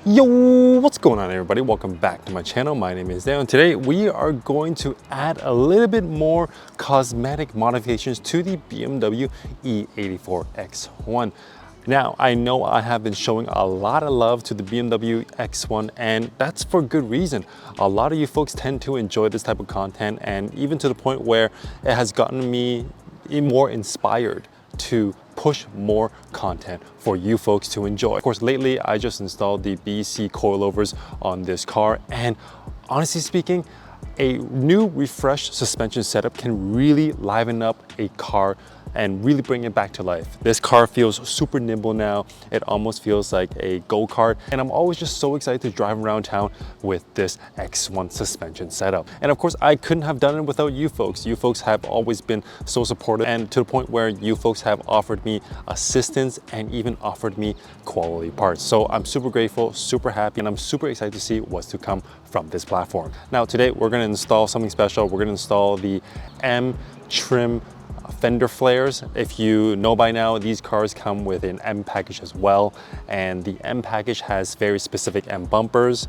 Yo, what's going on everybody? Welcome back to my channel. My name is Dale and today we are going to add a little bit more cosmetic modifications to the BMW E84 X1. Now, I know I have been showing a lot of love to the BMW X1 and that's for good reason. A lot of you folks tend to enjoy this type of content and even to the point where it has gotten me more inspired to push more content for you folks to enjoy. Of course, lately I just installed the BC coilovers on this car and honestly speaking, a new refreshed suspension setup can really liven up a car and really bring it back to life. This car feels super nimble now. It almost feels like a go-kart. And I'm always just so excited to drive around town with this X1 suspension setup. And of course, I couldn't have done it without you folks. You folks have always been so supportive and to the point where you folks have offered me assistance and even offered me quality parts. So I'm super grateful, super happy, and I'm super excited to see what's to come from this platform. Now, today we're gonna install something special. We're gonna install the M trim fender flares. If you know by now, these cars come with an M package as well, and the M package has very specific M bumpers,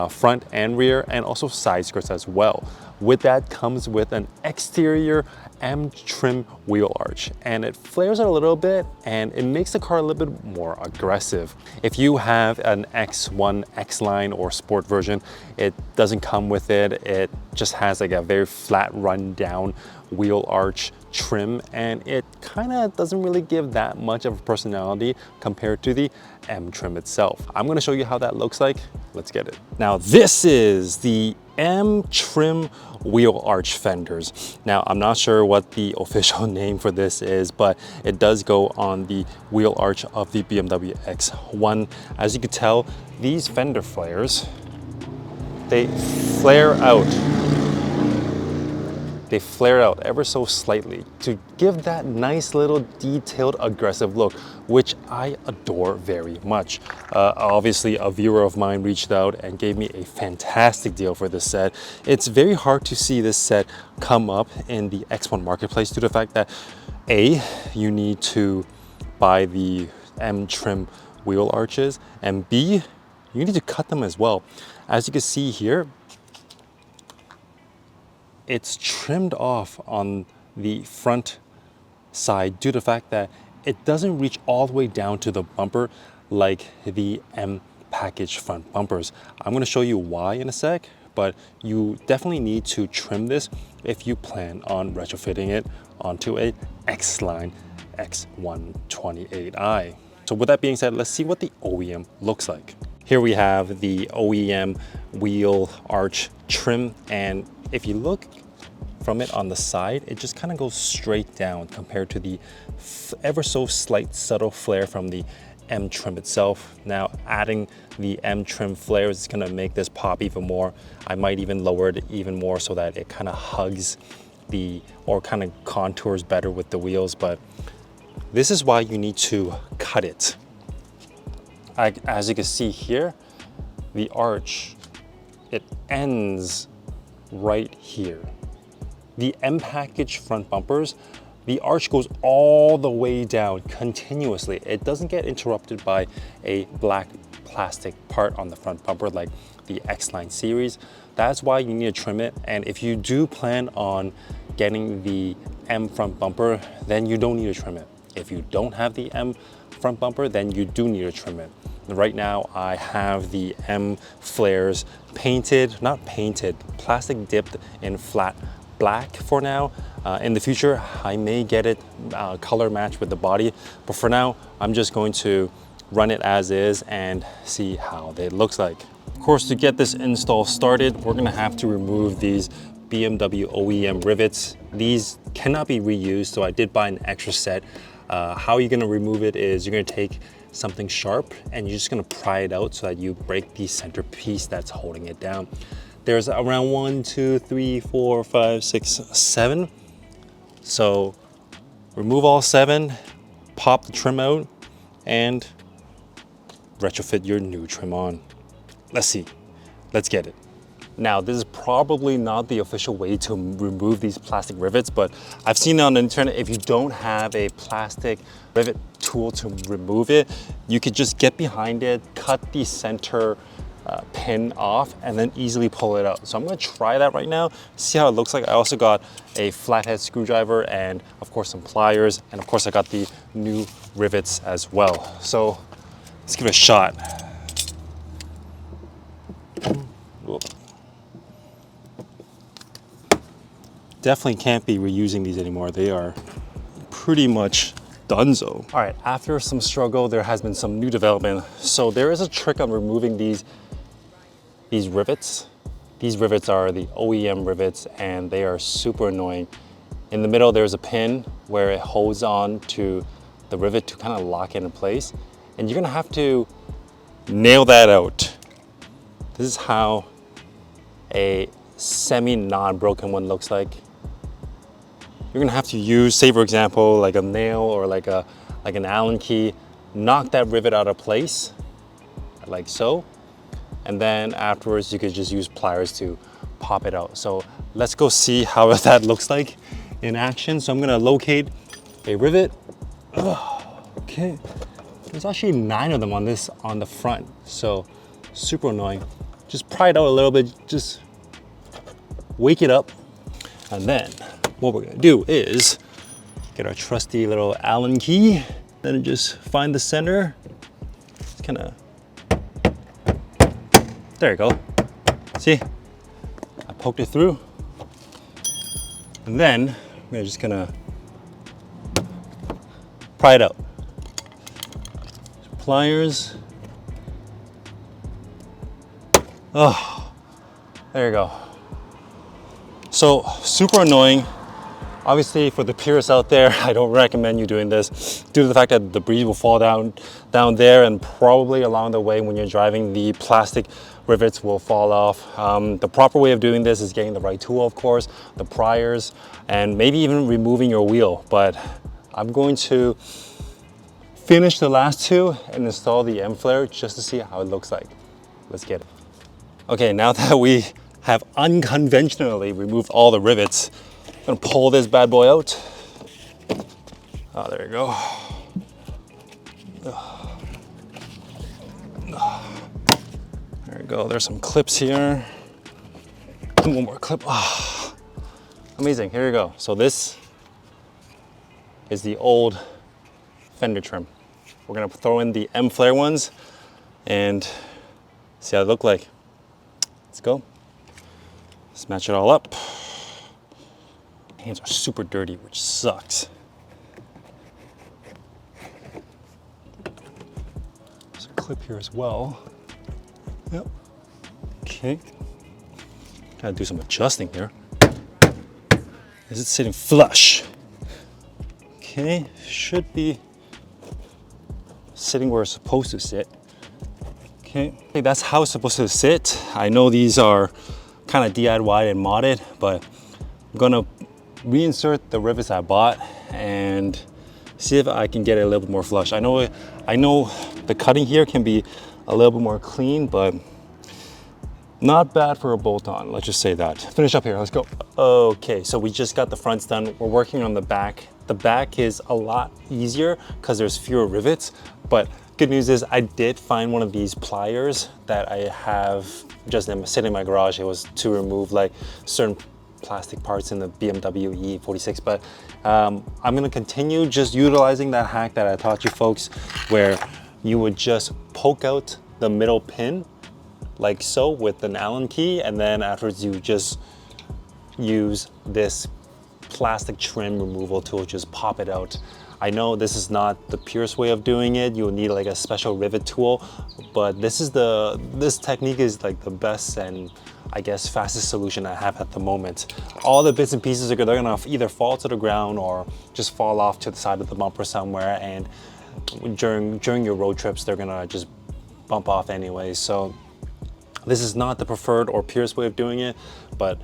front and rear, and also side skirts as well. With that comes with an exterior M trim wheel arch, and it flares it a little bit and it makes the car a little bit more aggressive. If you have an X1 X-Line or Sport version, it doesn't come with it. It just has like a very flat run down wheel arch trim and it kind of doesn't really give that much of a personality compared to the M trim itself. I'm going to show you how that looks like. Let's get it. Now this is the M trim wheel arch fenders. Now I'm not sure what the official name for this is, but it does go on the wheel arch of the BMW X1. As you can tell, these fender flares, they flare out. They flare out ever so slightly to give that nice little detailed aggressive look, which I adore very much. Obviously a viewer of mine reached out and gave me a fantastic deal for this set. It's very hard to see this set come up in the X1 marketplace due to the fact that A, you need to buy the M trim wheel arches, and B, you need to cut them as well. As you can see here, it's trimmed off on the front side due to the fact that it doesn't reach all the way down to the bumper like the M package front bumpers. I'm going to show you why in a sec, but you definitely need to trim this if you plan on retrofitting it onto a X-Line X128i. So with that being said, let's see what the OEM looks like. Here we have the OEM wheel arch trim, and if you look from it on the side, it just kind of goes straight down compared to the ever so slight subtle flare from the M trim itself. Now adding the M trim flares is going to make this pop even more. I might even lower it even more so that it kind of hugs the, or kind of contours better with the wheels, but this is why you need to cut it. As you can see here, the arch, it ends right here. The M package front bumpers, the arch goes all the way down continuously. It doesn't get interrupted by a black plastic part on the front bumper like the X-Line series. That's why you need to trim it. And if you do plan on getting the M front bumper, then you don't need to trim it. If you don't have the M front bumper, then you do need to trim it. Right now, I have the M flares painted, not painted, plastic dipped in flat black for now. In the future, I may get it color match with the body, but for now, I'm just going to run it as is and see how it looks like. Of course, to get this install started, we're gonna have to remove these BMW OEM rivets. These cannot be reused, so I did buy an extra set. How you're gonna remove it is you're gonna take something sharp and you're just gonna pry it out so that you break the center piece that's holding it down. There's around 1, 2, 3, 4, 5, 6, 7. So remove all 7, pop the trim out, and retrofit your new trim on. Let's see, let's get it. Now, this is probably not the official way to remove these plastic rivets, but I've seen on the internet, if you don't have a plastic rivet tool to remove it, you could just get behind it, cut the center pin off, and then easily pull it out. So I'm gonna try that right now, see how it looks like. I also got a flathead screwdriver and of course some pliers, and of course I got the new rivets as well. So let's give it a shot. Whoop. Definitely can't be reusing these anymore. They are pretty much donezo. All right, after some struggle, there has been some new development. So there is a trick on removing these rivets. These rivets are the OEM rivets and they are super annoying. In the middle, there's a pin where it holds on to the rivet to kind of lock it in place. And you're gonna have to nail that out. This is how a semi-non-broken one looks like. You're gonna have to use, say for example, like a nail or like an Allen key, knock that rivet out of place, like so. And then afterwards, you could just use pliers to pop it out. So let's go see how that looks like in action. So I'm gonna locate a rivet. Okay, there's actually 9 of them on the front. So super annoying. Just pry it out a little bit, just wake it up. And then what we're gonna do is get our trusty little Allen key, then just find the center. Just kind of, there you go. See, I poked it through. And then we're just gonna pry it out. Pliers. Oh, there you go. So super annoying. Obviously, for the purists out there, I don't recommend you doing this due to the fact that debris will fall down there, and probably along the way when you're driving, the plastic rivets will fall off. The proper way of doing this is getting the right tool, of course, the pliers, and maybe even removing your wheel. But I'm going to finish the last 2 and install the M-flare just to see how it looks like. Let's get it. Okay, now that we have unconventionally removed all the rivets, I'm gonna pull this bad boy out. Oh, there you go. There you go, there's some clips here. And one more clip. Oh, amazing, here you go. So this is the old Fender trim. We're gonna throw in the M-flare ones and see how they look like. Let's go. Let's match it all up. Hands are super dirty, which sucks. There's a clip here as well. Yep. Okay. Gotta do some adjusting here. Is it sitting flush? Okay, should be sitting where it's supposed to sit. Okay, that's how it's supposed to sit. I know these are kind of DIY and modded, but I'm gonna reinsert the rivets I bought and see if I can get it a little bit more flush. I know the cutting here can be a little bit more clean, but not bad for a bolt-on, let's just say that. Finish up here, let's go. Okay, so we just got the fronts done. We're working on the back. The back is a lot easier because there's fewer rivets, but good news is I did find one of these pliers that I have just sitting in my garage. It was to remove like certain plastic parts in the BMW E84, but I'm gonna continue just utilizing that hack that I taught you folks, where you would just poke out the middle pin like so with an Allen key, and then afterwards you just use this plastic trim removal tool, just pop it out. I know this is not the purest way of doing it. You'll need like a special rivet tool, but this technique is like the best and I guess fastest solution I have at the moment. All the bits and pieces they're gonna either fall to the ground or just fall off to the side of the bumper somewhere, and during your road trips they're gonna just bump off anyway. So this is not the preferred or purest way of doing it, but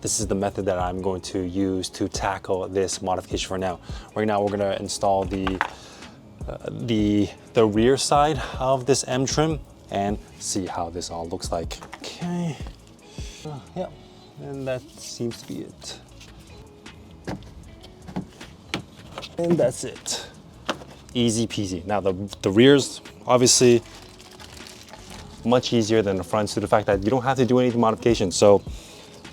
this is the method that I'm going to use to tackle this modification for now. Right now we're gonna install the rear side of this M trim and see how this all looks like. Okay, Yeah, and that seems to be it. And that's it. Easy peasy. Now the rears, obviously, much easier than the fronts due to the fact that you don't have to do any modifications. So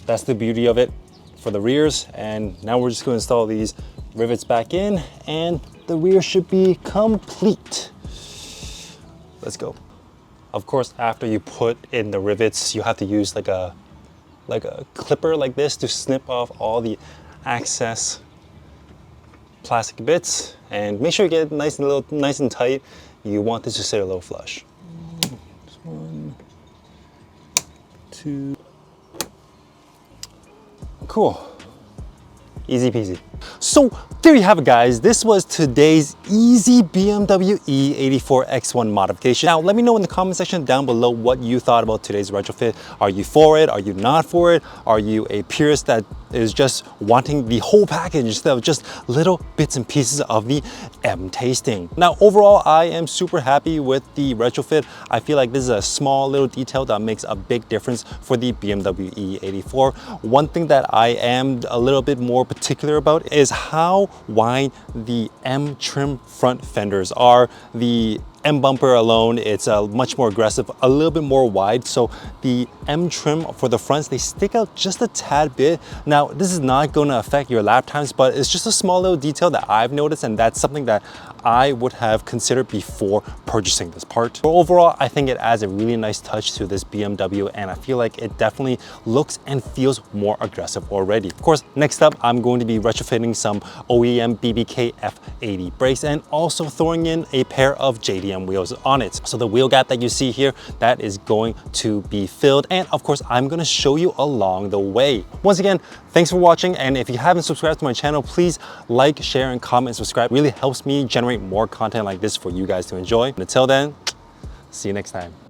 that's the beauty of it for the rears. And now we're just going to install these rivets back in and the rear should be complete. Let's go. Of course, after you put in the rivets, you have to use like a clipper like this to snip off all the excess plastic bits and make sure you get it nice and tight. You want this to sit a little flush. Just 1, 2. Cool. Easy peasy. So there you have it, guys. This was today's easy BMW E84 X1 modification. Now let me know in the comment section down below what you thought about today's retrofit. Are you for it? Are you not for it? Are you a purist that is just wanting the whole package instead of just little bits and pieces of the M tasting? Now overall, I am super happy with the retrofit. I feel like this is a small little detail that makes a big difference for the BMW E84. One thing that I am a little bit more particular about is how wide the M trim front fenders are. The M bumper alone, it's much more aggressive, a little bit more wide. So the M trim for the fronts, they stick out just a tad bit. Now, this is not going to affect your lap times, but it's just a small little detail that I've noticed, and that's something that I would have considered before purchasing this part. But overall, I think it adds a really nice touch to this BMW, and I feel like it definitely looks and feels more aggressive already. Of course, next up, I'm going to be retrofitting some OEM BBK F80 brakes and also throwing in a pair of JDM wheels on it. So the wheel gap that you see here, that is going to be filled, and of course I'm going to show you along the way. Once again, thanks for watching, and if you haven't subscribed to my channel, please like, share, and comment and subscribe. It really helps me generate more content like this for you guys to enjoy. And until then, see you next time.